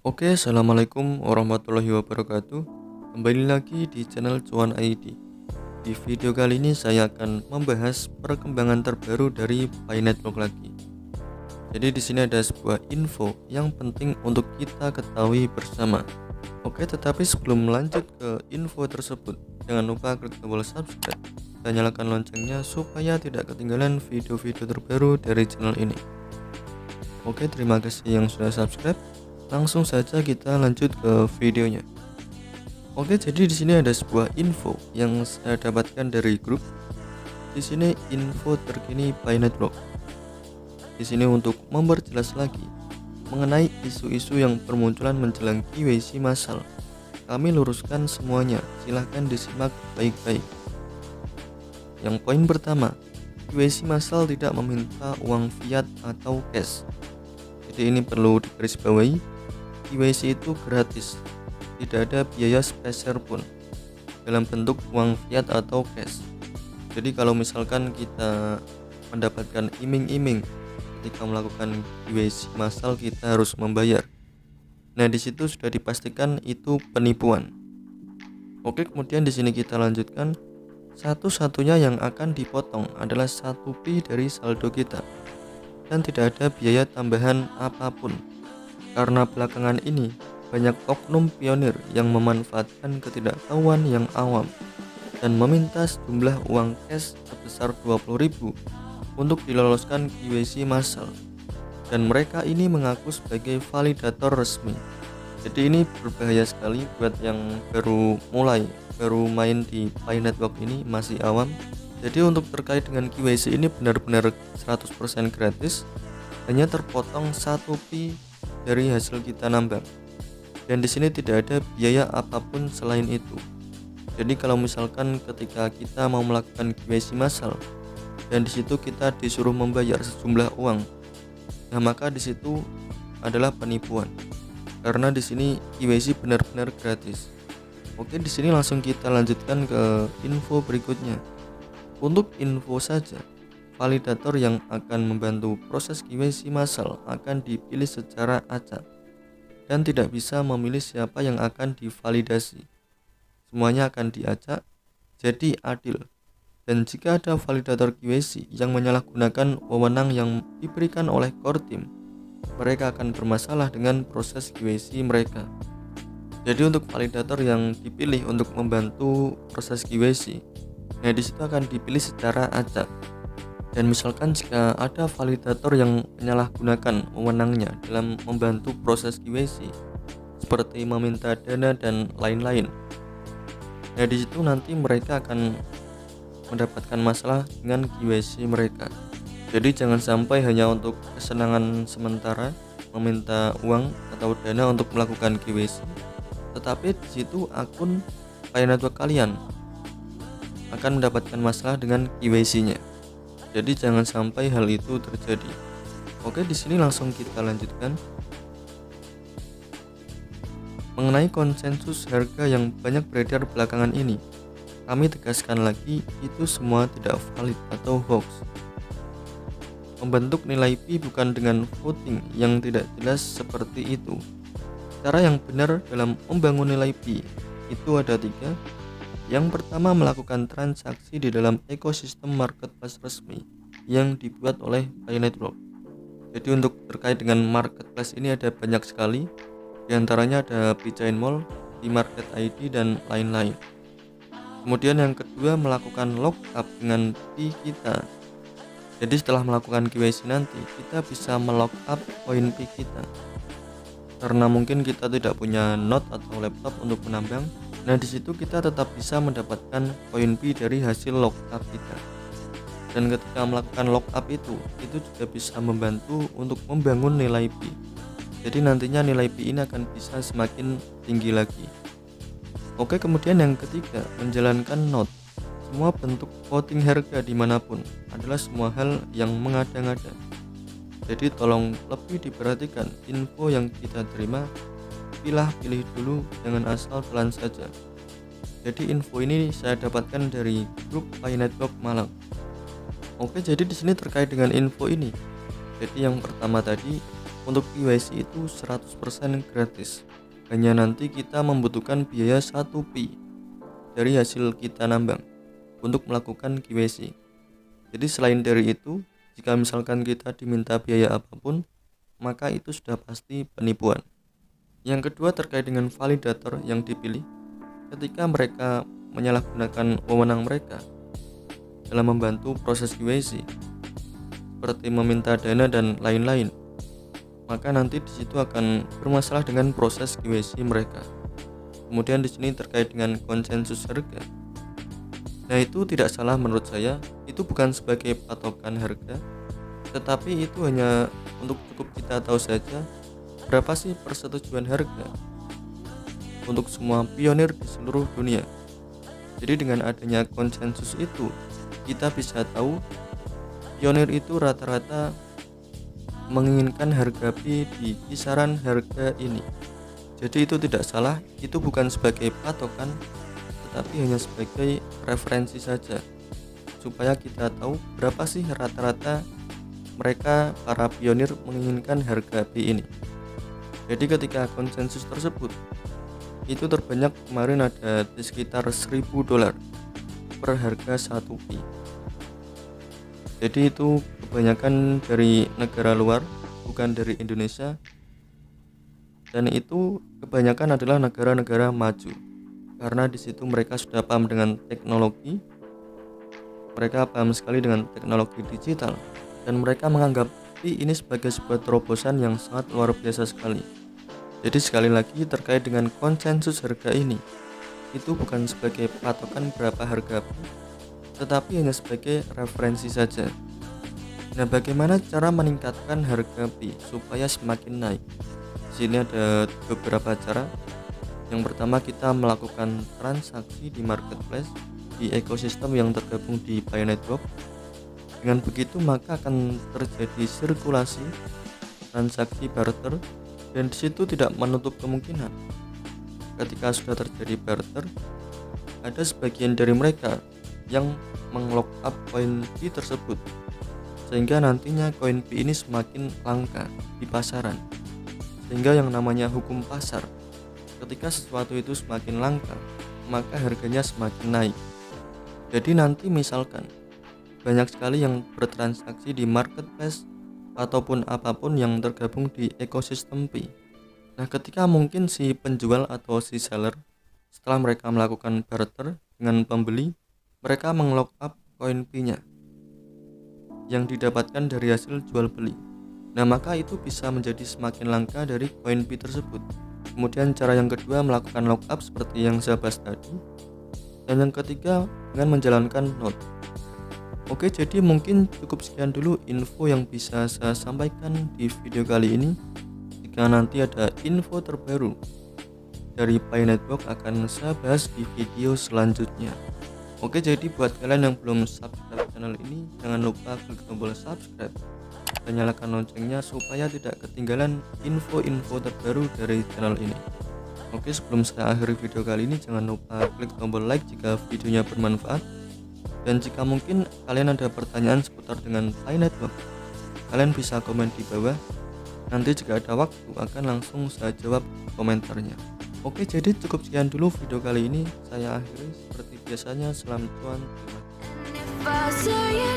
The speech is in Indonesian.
Oke, assalamualaikum warahmatullahi wabarakatuh. Kembali lagi di channel Cuan ID. Di video kali ini saya akan membahas perkembangan terbaru dari Binetwork lagi. Jadi di sini ada sebuah info yang penting untuk kita ketahui bersama. Oke, tetapi sebelum lanjut ke info tersebut, jangan lupa klik tombol subscribe dan nyalakan loncengnya supaya tidak ketinggalan video-video terbaru dari channel ini. Oke, terima kasih yang sudah subscribe. Langsung saja kita lanjut ke videonya. Oke, jadi di sini ada sebuah info yang saya dapatkan dari grup. Di sini info terkini Binetwork. Di sini untuk memperjelas lagi mengenai isu-isu yang bermunculan menjelang KYC massal. Kami luruskan semuanya, silahkan disimak baik-baik. Yang poin pertama, KYC massal tidak meminta uang fiat atau cash. Jadi ini perlu digarisbawahi, KYC itu gratis, tidak ada biaya spesial pun dalam bentuk uang fiat atau cash. Jadi kalau misalkan kita mendapatkan iming-iming ketika melakukan KYC massal, kita harus membayar. Nah, di situ sudah dipastikan itu penipuan. Oke, kemudian di sini kita lanjutkan. Satu-satunya yang akan dipotong adalah 1 Pi dari saldo kita, dan tidak ada biaya tambahan apapun. Karena belakangan ini banyak oknum pionir yang memanfaatkan ketidaktahuan yang awam dan meminta sejumlah uang cash sebesar 20.000 untuk diloloskan KYC massal, dan mereka ini mengaku sebagai validator resmi. Jadi ini berbahaya sekali buat yang baru main di Binetwork ini, masih awam. Jadi untuk terkait dengan KYC ini benar-benar 100% gratis, hanya terpotong 1 Pi dari hasil kita nambang. Dan di sini tidak ada biaya apapun selain itu. Jadi kalau misalkan ketika kita mau melakukan KYC massal dan di situ kita disuruh membayar sejumlah uang, nah maka di situ adalah penipuan. Karena di sini KYC benar-benar gratis. Oke, di sini langsung kita lanjutkan ke info berikutnya. Untuk info saja, validator yang akan membantu proses KYC massal akan dipilih secara acak dan tidak bisa memilih siapa yang akan divalidasi. Semuanya akan diacak, jadi adil. Dan jika ada validator KYC yang menyalahgunakan wewenang yang diberikan oleh core team, mereka akan bermasalah dengan proses KYC mereka. Jadi untuk validator yang dipilih untuk membantu proses KYC, nah disitu akan dipilih secara acak. Dan misalkan jika ada validator yang menyalahgunakan wewenangnya dalam membantu proses KYC, seperti meminta dana dan lain-lain, nah disitu nanti mereka akan mendapatkan masalah dengan KYC mereka. Jadi jangan sampai hanya untuk kesenangan sementara meminta uang atau dana untuk melakukan KYC, tetapi di situ akun Binetwork kalian akan mendapatkan masalah dengan KYC-nya. Jadi jangan sampai hal itu terjadi. Oke, di sini langsung kita lanjutkan. Mengenai konsensus harga yang banyak beredar belakangan ini, kami tegaskan lagi, itu semua tidak valid atau hoax. Membentuk nilai Pi bukan dengan voting yang tidak jelas seperti itu. Cara yang benar dalam membangun nilai Pi itu ada 3. Yang pertama, melakukan transaksi di dalam ekosistem marketplace resmi yang dibuat oleh Binetwork. Jadi untuk terkait dengan marketplace ini ada banyak sekali. Di antaranya ada Pichain Mall, Market ID dan lain-lain. Kemudian yang kedua, melakukan lockup dengan Pi kita. Jadi setelah melakukan KYC nanti kita bisa melockup koin Pi kita. Karena mungkin kita tidak punya node atau laptop untuk menambang, nah disitu kita tetap bisa mendapatkan koin Pi dari hasil lockup kita. Dan ketika melakukan lockup itu juga bisa membantu untuk membangun nilai Pi. Jadi nantinya nilai Pi ini akan bisa semakin tinggi lagi. Oke, kemudian yang ketiga, menjalankan node. Semua bentuk voting harga dimanapun adalah semua hal yang mengada-ngada. Jadi tolong lebih diperhatikan info yang kita terima. Pilih dulu, jangan asal telan saja. Jadi info ini saya dapatkan dari grup Binetwork Malang. Oke, jadi di sini terkait dengan info ini. Jadi yang pertama tadi, Untuk KYC itu 100% gratis. Hanya nanti kita membutuhkan biaya 1 Pi dari hasil kita nambang untuk melakukan KYC. Jadi selain dari itu, jika misalkan kita diminta biaya apapun, maka itu sudah pasti penipuan. Yang kedua terkait dengan validator yang dipilih. Ketika mereka menyalahgunakan wewenang mereka dalam membantu proses KYC, seperti meminta dana dan lain-lain, maka nanti di situ akan bermasalah dengan proses KYC mereka. Kemudian di sini terkait dengan konsensus harga. Nah, itu tidak salah menurut saya, itu bukan sebagai patokan harga, tetapi itu hanya untuk cukup kita tahu saja berapa sih persetujuan harga untuk semua pionir di seluruh dunia. Jadi dengan adanya konsensus itu, kita bisa tahu pionir itu rata-rata menginginkan harga Pi di kisaran harga ini. Jadi itu tidak salah, itu bukan sebagai patokan, tetapi hanya sebagai referensi saja, supaya kita tahu berapa sih rata-rata mereka para pionir menginginkan harga Pi ini. Jadi ketika konsensus tersebut itu terbanyak kemarin ada di sekitar $1.000 per harga 1 Pi. Jadi itu kebanyakan dari negara luar, bukan dari Indonesia, dan itu kebanyakan adalah negara-negara maju, karena di situ mereka sudah paham dengan teknologi, mereka paham sekali dengan teknologi digital, dan mereka menganggap Pi ini sebagai sebuah terobosan yang sangat luar biasa sekali. Jadi sekali lagi terkait dengan konsensus harga ini, itu bukan sebagai patokan berapa harga Pi, tetapi hanya sebagai referensi saja. Nah, bagaimana cara meningkatkan harga Pi supaya semakin naik? Di sini ada beberapa cara. Yang pertama, kita melakukan transaksi di marketplace di ekosistem yang tergabung di Pi Network. Dengan begitu maka akan terjadi sirkulasi transaksi barter, dan di situ tidak menutup kemungkinan ketika sudah terjadi barter, ada sebagian dari mereka yang meng-lock up koin Pi tersebut, sehingga nantinya koin Pi ini semakin langka di pasaran. Sehingga yang namanya hukum pasar, ketika sesuatu itu semakin langka, maka harganya semakin naik. Jadi nanti misalkan banyak sekali yang bertransaksi di marketplace ataupun apapun yang tergabung di ekosistem Pi. Nah, ketika mungkin si penjual atau si seller setelah mereka melakukan barter dengan pembeli, mereka meng-lock up koin Pi-nya yang didapatkan dari hasil jual beli. Nah, maka itu bisa menjadi semakin langka dari koin Pi tersebut. Kemudian cara yang kedua melakukan lock up seperti yang saya bahas tadi. Dan yang ketiga dengan menjalankan node. Oke, jadi mungkin cukup sekian dulu info yang bisa saya sampaikan di video kali ini. Jika nanti ada info terbaru dari Pi Network akan saya bahas di video selanjutnya. Oke, jadi buat kalian yang belum subscribe channel ini, jangan lupa klik tombol subscribe dan nyalakan loncengnya supaya tidak ketinggalan info-info terbaru dari channel ini. Oke, sebelum saya akhiri video kali ini, jangan lupa klik tombol like jika videonya bermanfaat. Dan jika mungkin kalian ada pertanyaan seputar dengan Pi Network, kalian bisa komen di bawah. Nanti jika ada waktu akan langsung saya jawab komentarnya. Oke, jadi cukup sekian dulu video kali ini. Saya akhiri seperti biasanya, salam cuan. Terima kasih.